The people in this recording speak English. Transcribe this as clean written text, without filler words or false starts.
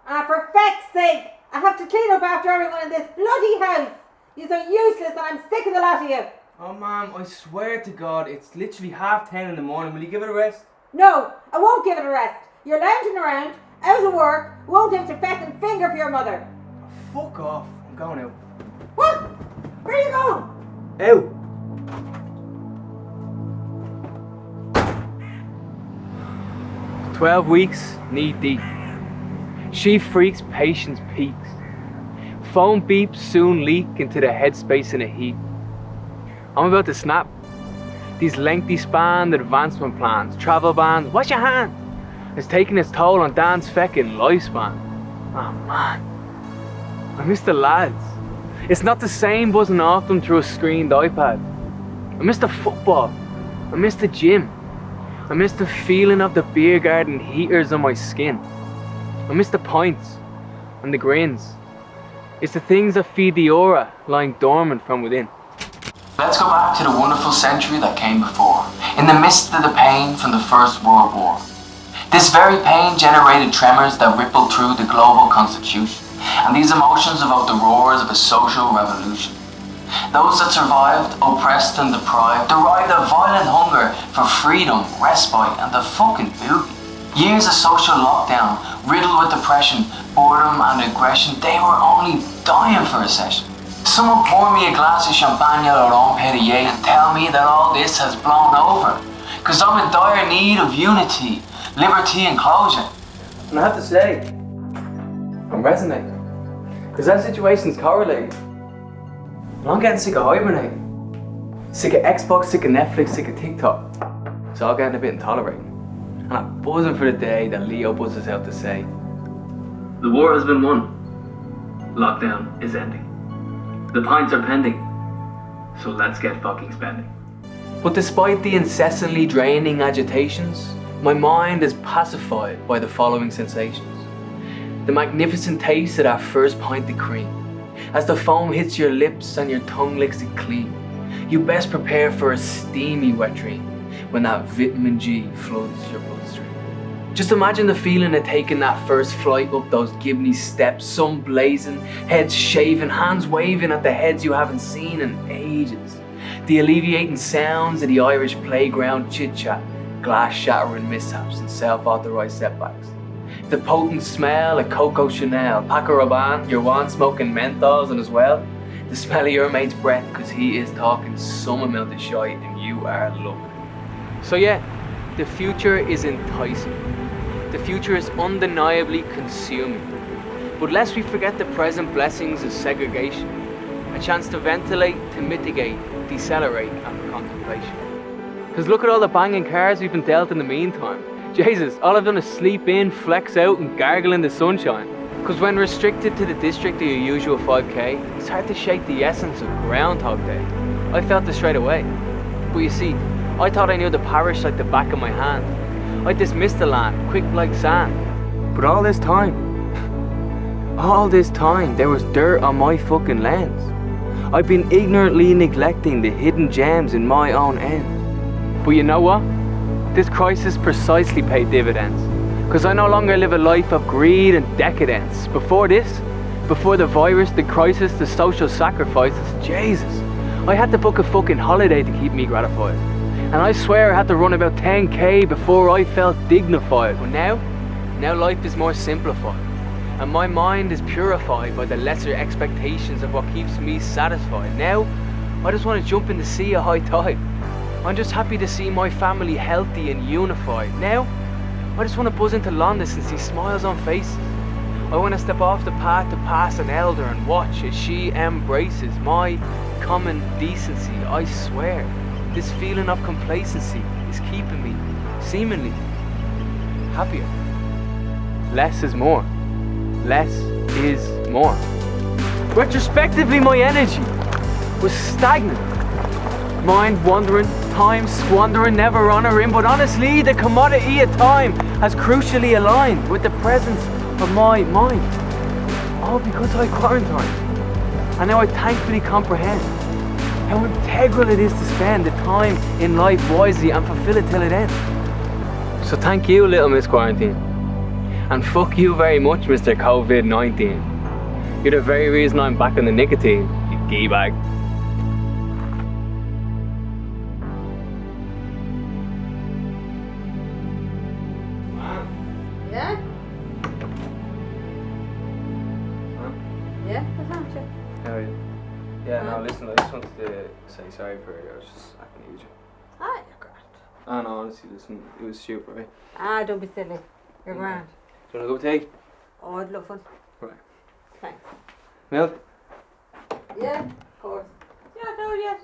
Ah, for feck's sake! I have to clean up after everyone in this bloody house! You're so useless and I'm sick of the lot of you! Oh, Ma'am, I swear to God, it's literally 10:30 in the morning. Will you give it a rest? No, I won't give it a rest. You're lounging around, out of work, won't lift a feckin' finger for your mother. Oh, fuck off. I'm going out. What? Where are you going? Out. "12 weeks, knee deep. She freaks, patience peaks. Phone beeps soon leak into the headspace in a heap. I'm about to snap. These lengthy spanned advancement plans, travel bans, wash your hand. It's taking its toll on Dan's feckin' lifespan. Oh man, I miss the lads. It's not the same buzzing off them through a screened iPad. I miss the football. I miss the gym. I miss the feeling of the beer garden heaters on my skin. I miss the pints and the grins. It's the things that feed the aura lying dormant from within. Let's go back to the wonderful century that came before, in the midst of the pain from the First World War. This very pain generated tremors that rippled through the global constitution, and these emotions evoked the roars of a social revolution. Those that survived, oppressed and deprived, derived a violent hunger for freedom, respite and the fucking boogie. Years of social lockdown, riddled with depression, boredom and aggression, they were only dying for a session. Someone pour me a glass of champagne or Rome Perrier and tell me that all this has blown over. Cause I'm in dire need of unity, liberty and closure. And I have to say, I'm resonating. Cause that situation's correlating. And I'm getting sick of hibernating. Sick of Xbox, sick of Netflix, sick of TikTok. It's all getting a bit intolerant. And I'm buzzing for the day that Leo buzzes out to say, the war has been won. Lockdown is ending. The pints are pending. So let's get fucking spending. But despite the incessantly draining agitations, my mind is pacified by the following sensations. The magnificent taste of that first pint of cream. As the foam hits your lips and your tongue licks it clean, you best prepare for a steamy wet dream when that vitamin G floods your bloodstream. Just imagine the feeling of taking that first flight up those Gibney steps, sun blazing, heads shaven, hands waving at the heads you haven't seen in ages. The alleviating sounds of the Irish playground chit-chat, glass shattering mishaps and self-authorised setbacks. The potent smell of Coco Chanel, Paco Rabanne, your one smoking menthols, and as well, the smell of your mate's breath because he is talking some amount of shite and you are loving it. So yeah, the future is enticing. The future is undeniably consuming. But lest we forget the present blessings of segregation, a chance to ventilate, to mitigate, decelerate and for contemplation. Because look at all the banging cards we've been dealt in the meantime. Jesus, all I've done is sleep in, flex out and gargle in the sunshine. Because when restricted to the district of your usual 5k, it's hard to shake the essence of Groundhog Day. I felt it straight away. But you see, I thought I knew the parish like the back of my hand. I dismissed the land, quick like sand. But all this time, there was dirt on my fucking lens. I've been ignorantly neglecting the hidden gems in my own end. But you know what? This crisis precisely paid dividends. Because I no longer live a life of greed and decadence. Before this, before the virus, the crisis, the social sacrifices, Jesus, I had to book a fucking holiday to keep me gratified. And I swear I had to run about 10k before I felt dignified. But now life is more simplified. And my mind is purified by the lesser expectations of what keeps me satisfied. Now, I just want to jump in the sea at high tide. I'm just happy to see my family healthy and unified. Now, I just want to buzz into London and see smiles on faces. I want to step off the path to pass an elder and watch as she embraces my common decency. I swear, this feeling of complacency is keeping me, seemingly, happier. Less is more. Less is more. Retrospectively, my energy was stagnant. Mind wandering, time squandering, never honouring, but honestly, the commodity of time has crucially aligned with the presence of my mind. All because I quarantined. And now I thankfully comprehend how integral it is to spend the time in life wisely and fulfill it till it ends. So thank you, little Miss Quarantine. And fuck you very much, Mr. COVID-19. You're the very reason I'm back on the nicotine, you gee-bag. Yeah? Yeah, what's wrong with you? Yeah, no, listen, I just wanted to say sorry for it. I was just acting huge. Ah, you're grand. Oh no, honestly, listen, it was stupid, right? Ah, don't be silly. You're grand. Do you want to go take? Oh, I'd love one. Right. Thanks. Milk? Yeah, of course. Yeah, no, yet.